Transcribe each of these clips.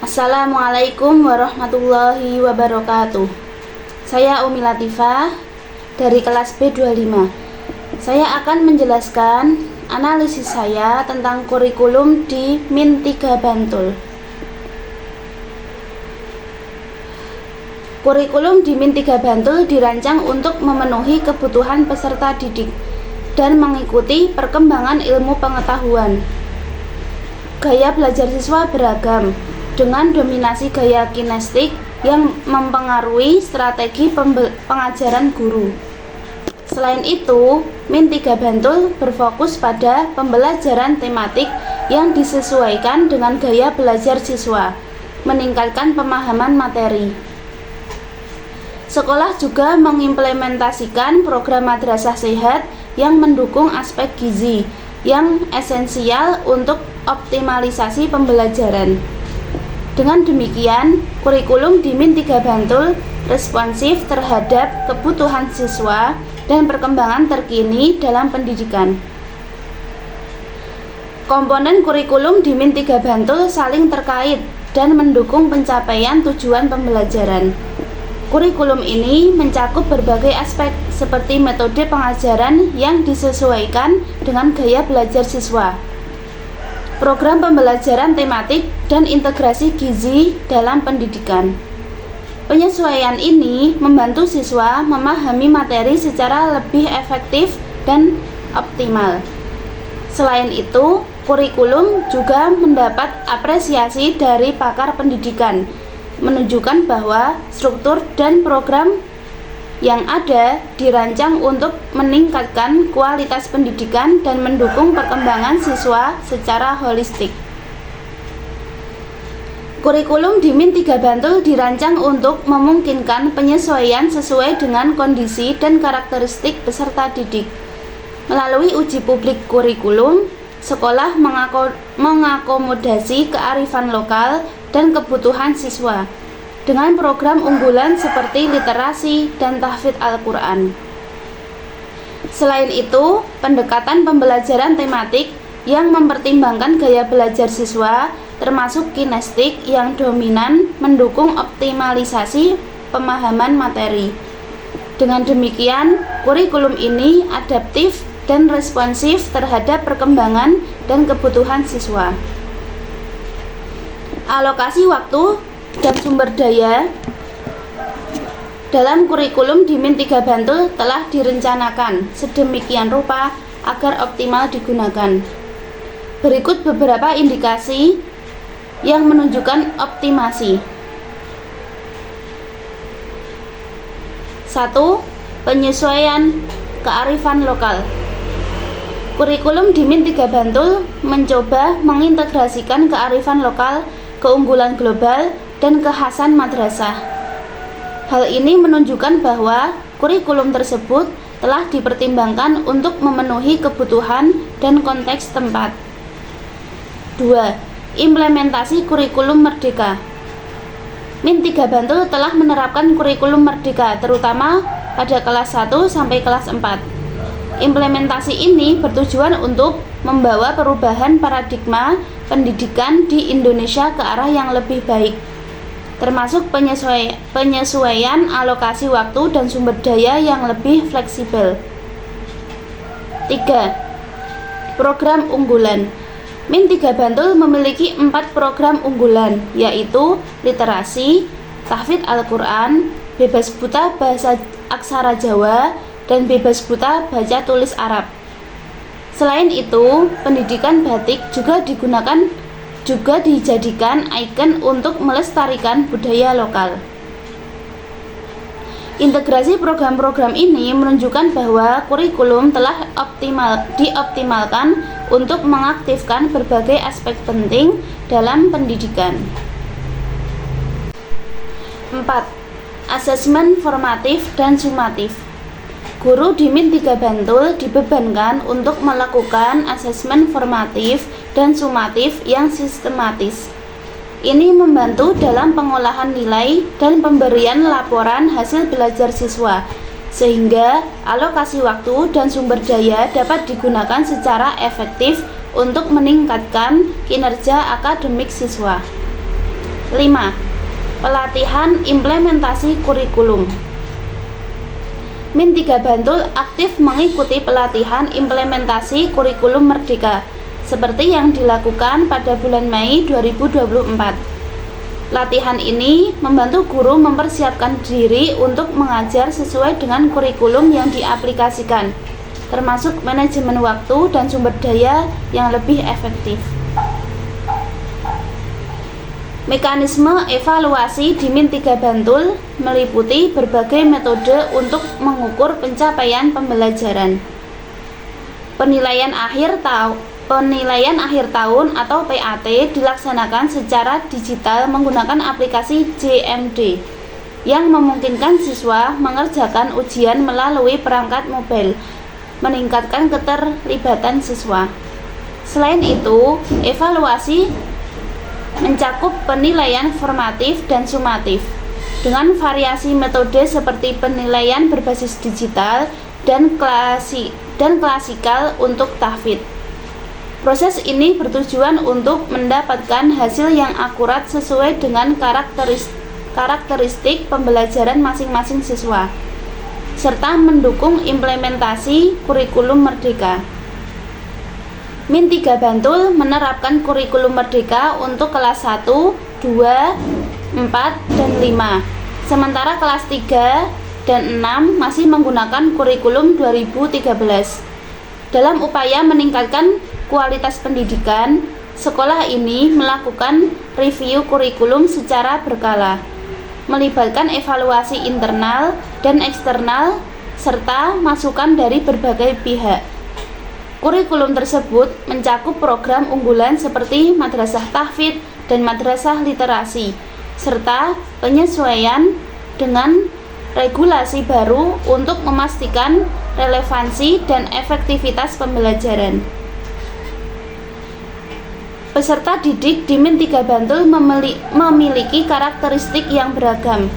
Assalamualaikum warahmatullahi wabarakatuh. Saya Umi Latifah dari kelas B25. Saya akan menjelaskan analisis saya tentang kurikulum di Min3 Bantul. Kurikulum di Min3 Bantul dirancang untuk memenuhi kebutuhan peserta didik dan mengikuti perkembangan ilmu pengetahuan. Gaya belajar siswa beragam, dengan dominasi gaya kinestik yang mempengaruhi strategi pengajaran guru. Selain itu, Min3 Bantul berfokus pada pembelajaran tematik yang disesuaikan dengan gaya belajar siswa, meningkatkan pemahaman materi. Sekolah juga mengimplementasikan program madrasah sehat yang mendukung aspek gizi yang esensial untuk optimalisasi pembelajaran. Dengan demikian, kurikulum di Min3 Bantul responsif terhadap kebutuhan siswa dan perkembangan terkini dalam pendidikan. Komponen kurikulum di Min3 Bantul saling terkait dan mendukung pencapaian tujuan pembelajaran. Kurikulum ini mencakup berbagai aspek seperti metode pengajaran yang disesuaikan dengan gaya belajar siswa, program pembelajaran tematik, dan integrasi gizi dalam pendidikan. Penyesuaian ini membantu siswa memahami materi secara lebih efektif dan optimal. Selain itu, kurikulum juga mendapat apresiasi dari pakar pendidikan, menunjukkan bahwa struktur dan program yang ada dirancang untuk meningkatkan kualitas pendidikan dan mendukung perkembangan siswa secara holistik. Kurikulum di Min3 Bantul dirancang untuk memungkinkan penyesuaian sesuai dengan kondisi dan karakteristik peserta didik. Melalui uji publik kurikulum, sekolah mengakomodasi kearifan lokal dan kebutuhan siswa dengan program unggulan seperti literasi dan tahfidz Al-Quran. Selain itu, pendekatan pembelajaran tematik yang mempertimbangkan gaya belajar siswa termasuk kinestik yang dominan mendukung optimalisasi pemahaman materi. Dengan demikian, kurikulum ini adaptif dan responsif terhadap perkembangan dan kebutuhan siswa. Alokasi waktu dan sumber daya dalam kurikulum di Min3 Bantul telah direncanakan sedemikian rupa agar optimal digunakan. Berikut beberapa indikasi yang menunjukkan optimasi. 1. Penyesuaian kearifan lokal. Kurikulum di Min3 Bantul mencoba mengintegrasikan kearifan lokal, keunggulan global, dan kekhasan madrasah. Hal ini menunjukkan bahwa kurikulum tersebut telah dipertimbangkan untuk memenuhi kebutuhan dan konteks tempat. 2. Implementasi kurikulum merdeka. Min3 Bantul telah menerapkan kurikulum merdeka terutama pada kelas 1 sampai kelas 4. Implementasi ini bertujuan untuk membawa perubahan paradigma pendidikan di Indonesia ke arah yang lebih baik, termasuk penyesuaian alokasi waktu dan sumber daya yang lebih fleksibel. 3. Program unggulan. Min3 Bantul memiliki 4 program unggulan, yaitu literasi, tahfidz Al-Quran, bebas buta bahasa aksara Jawa, dan bebas buta baca tulis Arab. Selain itu, pendidikan batik juga dijadikan ikon untuk melestarikan budaya lokal. Integrasi program-program ini menunjukkan bahwa kurikulum telah dioptimalkan untuk mengaktifkan berbagai aspek penting dalam pendidikan. 4. Asesmen formatif dan sumatif. Guru di Min3 Bantul dibebankan untuk melakukan asesmen formatif dan sumatif yang sistematis. Ini membantu dalam pengolahan nilai dan pemberian laporan hasil belajar siswa, sehingga alokasi waktu dan sumber daya dapat digunakan secara efektif untuk meningkatkan kinerja akademik siswa. 5. Pelatihan implementasi kurikulum. Min 3 Bantul aktif mengikuti pelatihan implementasi kurikulum Merdeka seperti yang dilakukan pada bulan Mei 2024. Latihan ini membantu guru mempersiapkan diri untuk mengajar sesuai dengan kurikulum yang diaplikasikan, termasuk manajemen waktu dan sumber daya yang lebih efektif. Mekanisme evaluasi di Min 3 Bantul meliputi berbagai metode untuk mengukur pencapaian pembelajaran. Penilaian akhir tahun atau PAT dilaksanakan secara digital menggunakan aplikasi JMD yang memungkinkan siswa mengerjakan ujian melalui perangkat mobile, meningkatkan keterlibatan siswa. Selain itu, evaluasi mencakup penilaian formatif dan sumatif dengan variasi metode seperti penilaian berbasis digital dan klasikal untuk tahfidz. Proses ini bertujuan untuk mendapatkan hasil yang akurat sesuai dengan karakteristik pembelajaran masing-masing siswa, serta mendukung implementasi kurikulum Merdeka. Min 3 Bantul menerapkan kurikulum Merdeka untuk kelas 1, 2, 4, dan 5. Sementara kelas 3 dan 6 masih menggunakan kurikulum 2013. Dalam upaya meningkatkan kualitas pendidikan, sekolah ini melakukan review kurikulum secara berkala, melibatkan evaluasi internal dan eksternal, serta masukan dari berbagai pihak. Kurikulum tersebut mencakup program unggulan seperti madrasah tahfidz dan madrasah literasi, serta penyesuaian dengan regulasi baru untuk memastikan relevansi dan efektivitas pembelajaran. Peserta didik di Min 3 Bantul memiliki karakteristik yang beragam,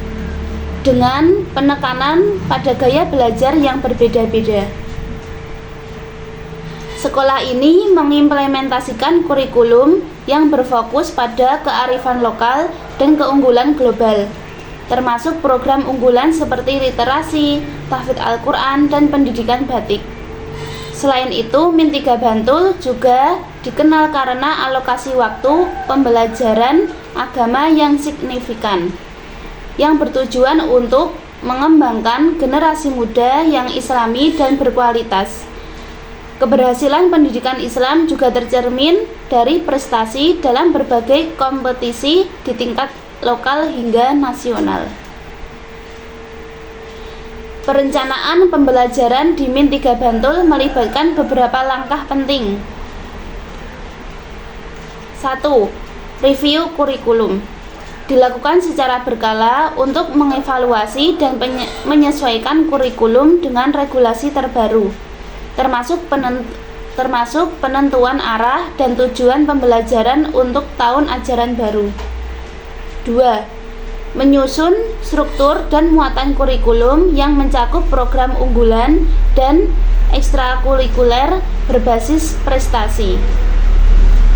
dengan penekanan pada gaya belajar yang berbeda-beda. Sekolah ini mengimplementasikan kurikulum yang berfokus pada kearifan lokal dan keunggulan global, termasuk program unggulan seperti literasi, tahfidz Al-Quran, dan pendidikan batik. Selain itu, Min 3 Bantul juga dikenal karena alokasi waktu pembelajaran agama yang signifikan, yang bertujuan untuk mengembangkan generasi muda yang islami dan berkualitas. Keberhasilan pendidikan Islam juga tercermin dari prestasi dalam berbagai kompetisi di tingkat lokal hingga nasional. Perencanaan pembelajaran di Min 3 Bantul melibatkan beberapa langkah penting. 1. Review kurikulum dilakukan secara berkala untuk mengevaluasi dan menyesuaikan kurikulum dengan regulasi terbaru, termasuk penentuan arah dan tujuan pembelajaran untuk tahun ajaran baru. 2. Menyusun struktur dan muatan kurikulum yang mencakup program unggulan dan ekstrakurikuler berbasis prestasi.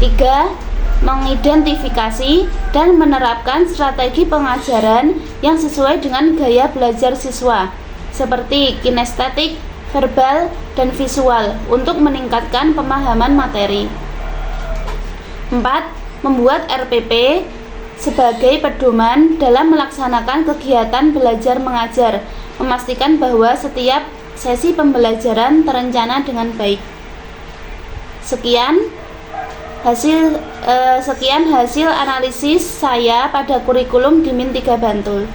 3. Mengidentifikasi dan menerapkan strategi pengajaran yang sesuai dengan gaya belajar siswa, seperti kinestetik, verbal, dan visual untuk meningkatkan pemahaman materi. 4. Membuat RPP sebagai pedoman dalam melaksanakan kegiatan belajar mengajar, memastikan bahwa setiap sesi pembelajaran terencana dengan baik. Sekian hasil analisis saya pada kurikulum di Min 3 Bantul.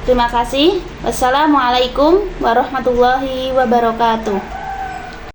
Terima kasih. Wassalamualaikum warahmatullahi wabarakatuh.